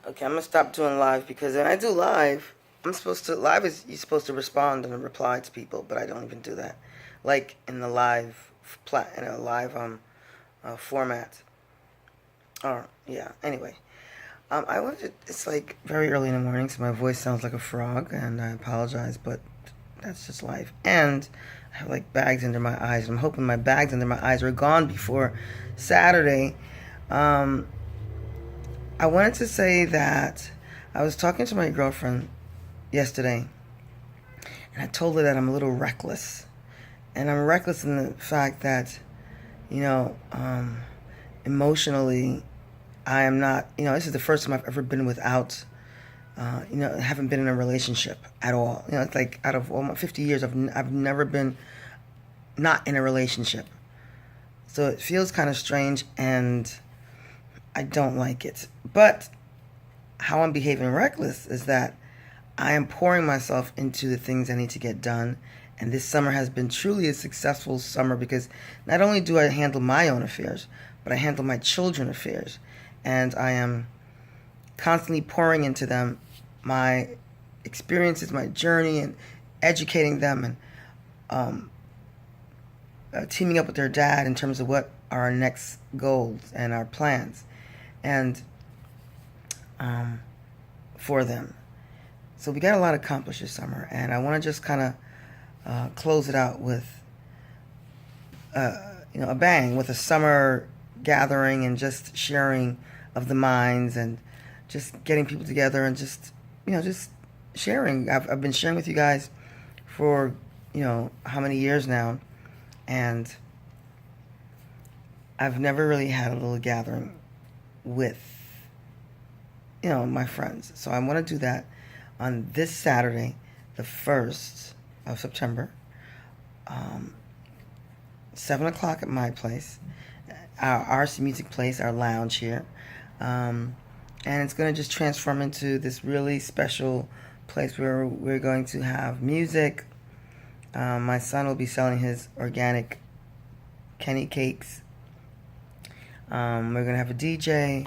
Okay, I'm gonna stop doing live because when I do live, you're supposed to respond and reply to people, but I don't even do that. Like in the in a live format. Or yeah. Anyway, I wanted. It's like very early in the morning, so my voice sounds like a frog, and I apologize, but that's just life. And I have like bags under my eyes. I'm hoping my bags under my eyes are gone before Saturday. Um, I wanted to say that I was talking to my girlfriend yesterday, and I told her that I'm a little reckless. And I'm reckless in the fact that, you know, emotionally, I am not, this is the first time I've ever been without, haven't been in a relationship at all. It's like out of all my 50 years, I've never been not in a relationship. So it feels kind of strange, and I don't like it. But how I'm behaving reckless is that I am pouring myself into the things I need to get done. And this summer has been truly a successful summer because not only do I handle my own affairs, but I handle my children's affairs. And I am constantly pouring into them my experiences, my journey, and educating them, and teaming up with their dad in terms of what are our next goals and our plans, and for them. So we got a lot accomplished this summer, and I want to just kind of close it out with a bang, with a summer gathering and just sharing of the minds, and just getting people together, and just sharing. I've been sharing with you guys for how many years now, and I've never really had a little gathering with my friends. So I want to do that on this Saturday, the 1st of September, 7 o'clock at my place, our RC Music Place, our lounge here. And it's going to just transform into this really special place where we're going to have music. My son will be selling his organic Kenny cakes. We're going to have a DJ,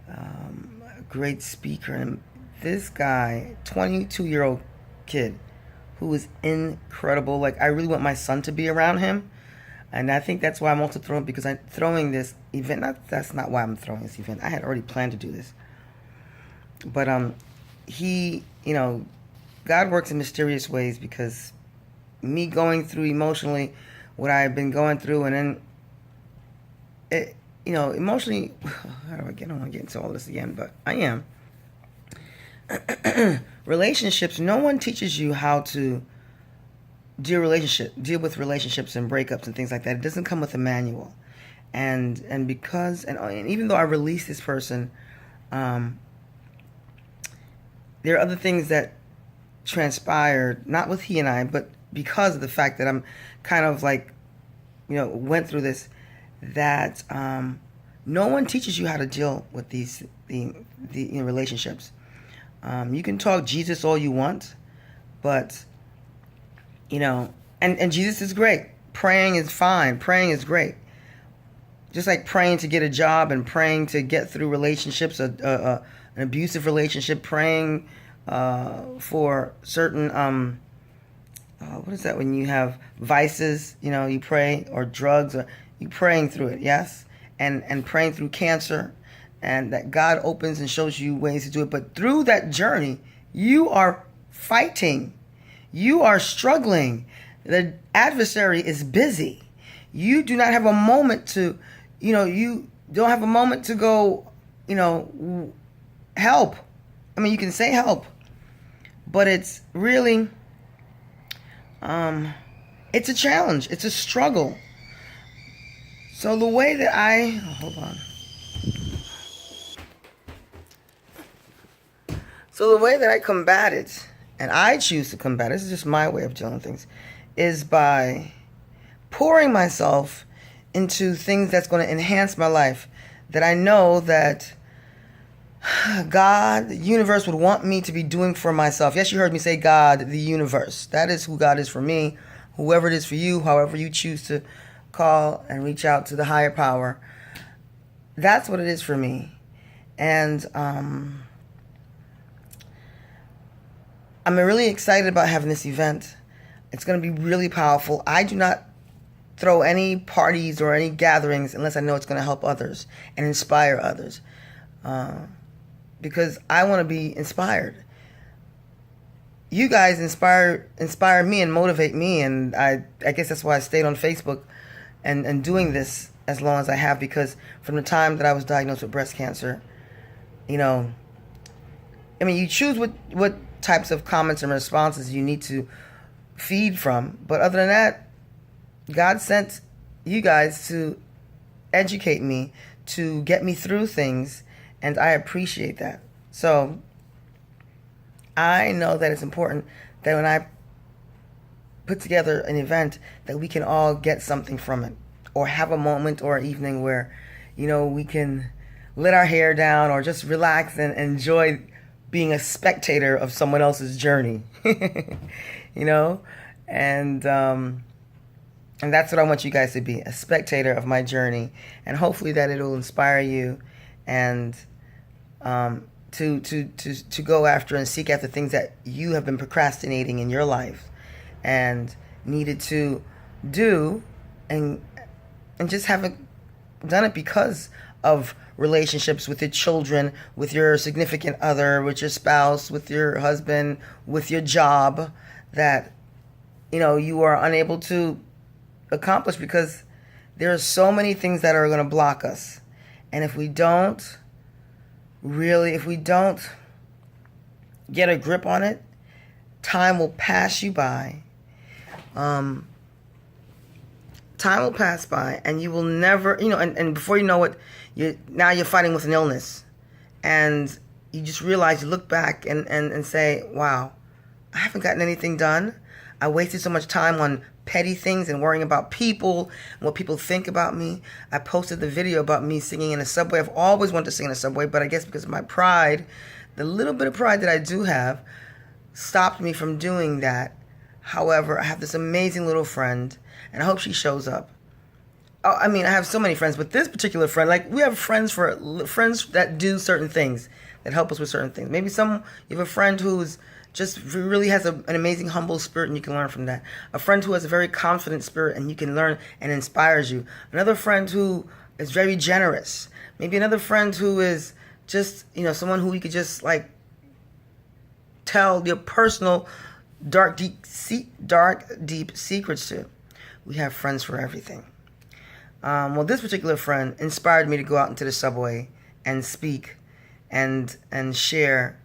a great speaker. And this guy, 22-year-old kid, who is incredible. Like, I really want my son to be around him. And I think that's why I'm also throwing, because I'm throwing this event. That's not why I'm throwing this event. I had already planned to do this. But he, God works in mysterious ways, because me going through emotionally what I've been going through, and then it, emotionally, how do I get? I don't want to get into all this again, but I am. Relationships. No one teaches you how to deal with relationships and breakups and things like that. It doesn't come with a manual, and even though I released this person, there are other things that transpired, not with he and I, but because of the fact that I'm kind of like, went through this, that no one teaches you how to deal with the relationships. You can talk Jesus all you want, but and Jesus is great. Praying is fine. Praying is great. Just like praying to get a job and praying to get through relationships, an abusive relationship, praying for certain what is that when you have vices? You pray, or drugs, or you praying through it, yes, and praying through cancer, and that God opens and shows you ways to do it. But through that journey, you are fighting, you are struggling. The adversary is busy. You do not have a moment to, you don't have a moment to go, help. I mean, you can say help, but it's really, it's a challenge. It's a struggle. So the way that hold on. So the way that I combat it, and I choose to combat it, this is just my way of dealing with things, is by pouring myself into things that's going to enhance my life, that I know that God, the universe, would want me to be doing for myself. Yes, you heard me say God, the universe. That is who God is for me. Whoever it is for you, however you choose to call and reach out to the higher power, that's what it is for me. And I'm really excited about having this event. It's going to be really powerful. I do not throw any parties or any gatherings unless I know it's going to help others and inspire others, because I want to be inspired. You guys inspire me and motivate me, and I guess that's why I stayed on Facebook and doing this as long as I have, because from the time that I was diagnosed with breast cancer, you know, I mean, you choose what types of comments and responses you need to feed from, but other than that, God sent you guys to educate me, to get me through things, and I appreciate that. So I know that it's important that when I put together an event that we can all get something from it, or have a moment or evening where, you know, we can let our hair down or just relax and enjoy being a spectator of someone else's journey. You know, and that's what I want you guys to be, a spectator of my journey, and hopefully that it'll inspire you, and to go after and seek after things that you have been procrastinating in your life and needed to do, and just haven't done it because of relationships with your children, with your significant other, with your spouse, with your husband, with your job, that, you know, you are unable to accomplish because there are so many things that are going to block us. And if we don't get a grip on it, time will pass you by. Time will pass by, and you will never, you know, and before you know it, you're fighting with an illness, and you just realize, you look back and say, wow, I haven't gotten anything done. I wasted so much time on petty things and worrying about people and what people think about me. I posted the video about me singing in a subway. I've always wanted to sing in a subway, but I guess because of my pride, the little bit of pride that I do have, stopped me from doing that. However, I have this amazing little friend, and I hope she shows up. Oh, I mean, I have so many friends, but this particular friend, like, we have friends that do certain things, that help us with certain things. Maybe you have a friend who's just really has an amazing humble spirit, and you can learn from that. A friend who has a very confident spirit, and you can learn and inspires you. Another friend who is very generous. Maybe another friend who is just, you know, someone who you could just, like, tell your personal dark, deep secrets to. We have friends for everything. Well, this particular friend inspired me to go out into the subway and speak and share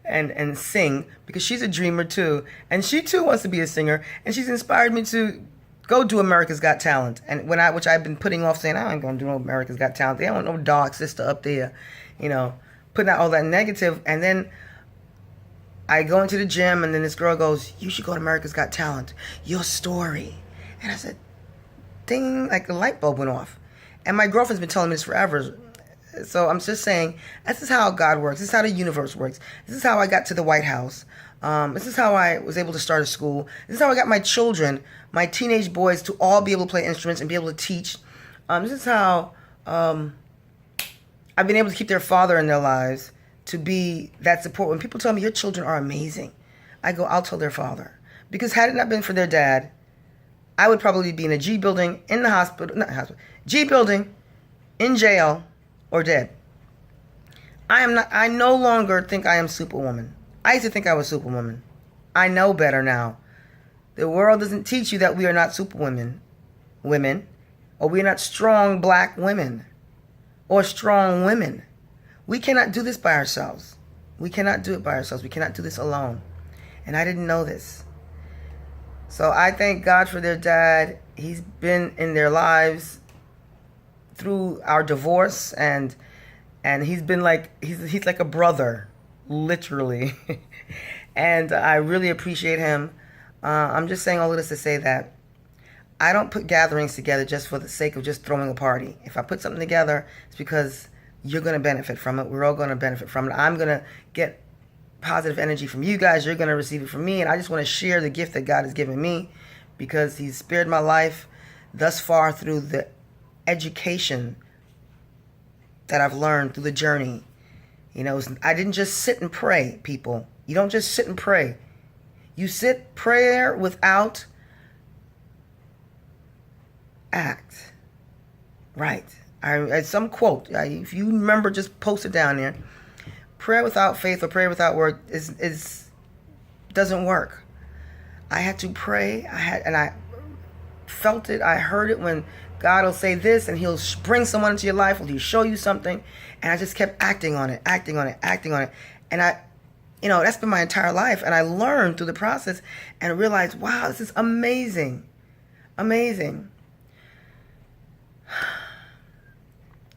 and sing, because she's a dreamer too, and she too wants to be a singer, and she's inspired me to go do America's Got Talent. And which I've been putting off, saying I ain't gonna do no America's Got Talent. They don't want no dog sister up there, you know, putting out all that negative. And then I go into the gym, and then this girl goes, "You should go to America's Got Talent. Your story." And I said, ding, like the light bulb went off. And my girlfriend's been telling me this forever. So I'm just saying, this is how God works. This is how the universe works. This is how I got to the White House. This is how I was able to start a school. This is how I got my children, my teenage boys, to all be able to play instruments and be able to teach. This is how I've been able to keep their father in their lives, to be that support. When people tell me your children are amazing, I go, I'll tell their father. Because had it not been for their dad, I would probably be in a G building, in the hospital, G building, in jail, or dead. I no longer think I am Superwoman. I used to think I was Superwoman. I know better now. The world doesn't teach you that we are not Superwomen, or we are not strong black women, or strong women. We cannot do this by ourselves. We cannot do it by ourselves. We cannot do this alone. And I didn't know this. So I thank God for their dad. He's been in their lives through our divorce, and he's been like, he's like a brother, literally. And I really appreciate him. I'm just saying all of this to say that I don't put gatherings together just for the sake of just throwing a party. If I put something together, it's because you're going to benefit from it. We're all going to benefit from it. I'm going to get positive energy from you guys. You're going to receive it from me. And I just want to share the gift that God has given me, because he's spared my life thus far through the education that I've learned through the journey. You know, I didn't just sit and pray, people. You don't just sit and pray. You sit prayer without act. Right. Some quote. If you remember, just post it down there. Prayer without faith or prayer without work doesn't work. I had to pray. I felt it. I heard it when God will say this, and He'll bring someone into your life, or He'll show you something, and I just kept acting on it, and that's been my entire life, and I learned through the process, and realized, wow, this is amazing, amazing.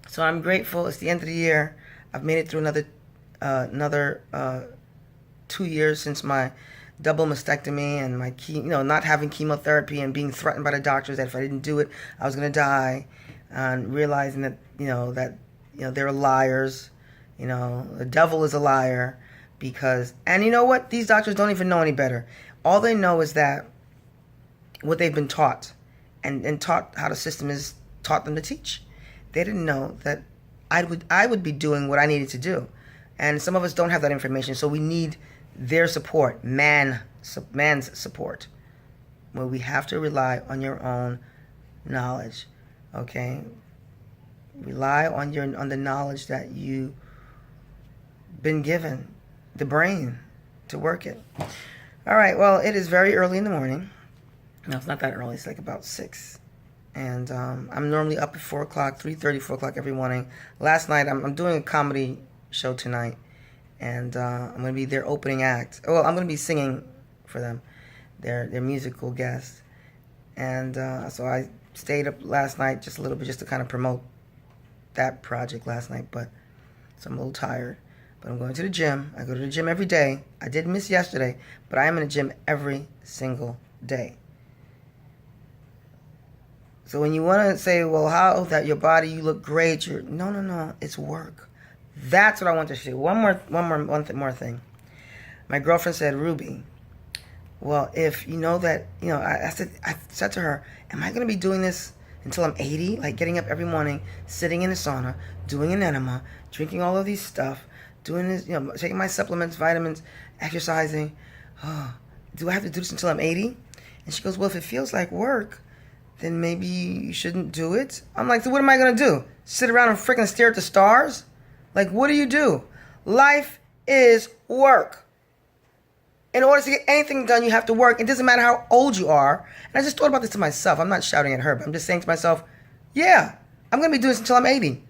So I'm grateful. It's the end of the year. I've made it through another 2 years since my double mastectomy and my not having chemotherapy and being threatened by the doctors that if I didn't do it, I was going to die, and realizing that they're liars. The devil is a liar, and you know what? These doctors don't even know any better. All they know is that what they've been taught, and taught how the system is taught them to teach. They didn't know that I would be doing what I needed to do, and some of us don't have that information, so we need their support, man's support, where we have to rely on your own knowledge. Okay, rely on the knowledge that you've been given, the brain to work it. All right, well, it is very early in the morning. No, it's not that early. It's like about 6. And I'm normally up at 4 o'clock, 3:30, 4 o'clock every morning. Last night, I'm doing a comedy show tonight, and I'm going to be their opening act. Well, I'm going to be singing for them, their musical guest. And so I stayed up last night just a little bit just to kind of promote that project last night. So I'm a little tired. But I'm going to the gym. I go to the gym every day. I did miss yesterday, but I am in the gym every single day. So when you want to say, well, how that your body, you look great, no, it's work. That's what I want to say. One more thing. My girlfriend said, Ruby, well, if you know that, I said to her, am I going to be doing this until I'm 80? Like getting up every morning, sitting in the sauna, doing an enema, drinking all of these stuff, doing this, taking my supplements, vitamins, exercising. Oh, do I have to do this until I'm 80? And she goes, well, if it feels like work, then maybe you shouldn't do it. I'm like, so what am I going to do? Sit around and freaking stare at the stars? Like, what do you do? Life is work. In order to get anything done, you have to work. It doesn't matter how old you are. And I just thought about this to myself. I'm not shouting at her, but I'm just saying to myself, yeah, I'm going to be doing this until I'm 80.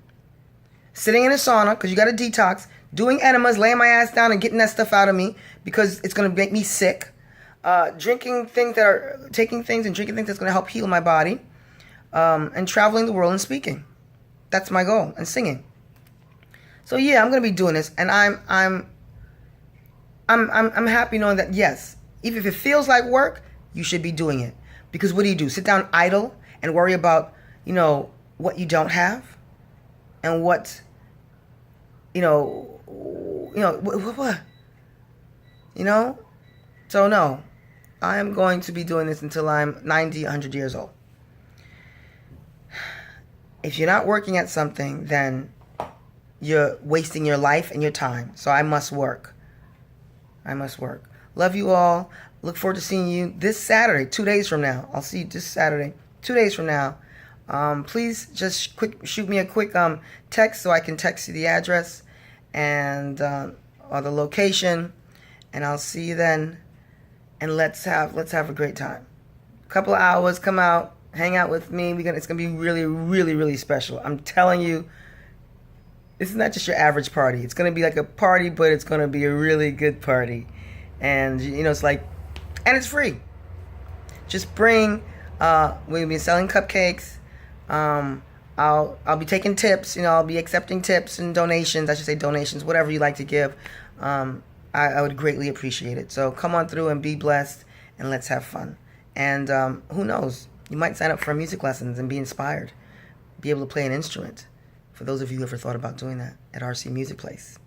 Sitting in a sauna, because you got to detox, doing enemas, laying my ass down and getting that stuff out of me because it's going to make me sick. Taking things and drinking things that's going to help heal my body, and traveling the world and speaking. That's my goal, and singing. So yeah, I'm going to be doing this, and I'm happy knowing that yes, even if it feels like work, you should be doing it. Because what do? Sit down idle and worry about what you don't have, and what what. So no. I am going to be doing this until I'm 90, 100 years old. If you're not working at something, then you're wasting your life and your time. So I must work. Love you all. Look forward to seeing you this Saturday, 2 days from now. I'll see you this Saturday, 2 days from now. Please just shoot me a quick text so I can text you the address and or the location, and I'll see you then. And let's have a great time. A couple of hours, come out, hang out with me. It's gonna be really, really, really special. I'm telling you, this is not just your average party. It's gonna be like a party, but it's gonna be a really good party. And it's like, and it's free. Just bring. We'll be selling cupcakes. I'll be taking tips. I'll be accepting tips and donations. I should say donations, whatever you like to give. I would greatly appreciate it. So come on through and be blessed, and let's have fun. And who knows? You might sign up for music lessons and be inspired. Be able to play an instrument. For those of you who ever thought about doing that at RC Music Place.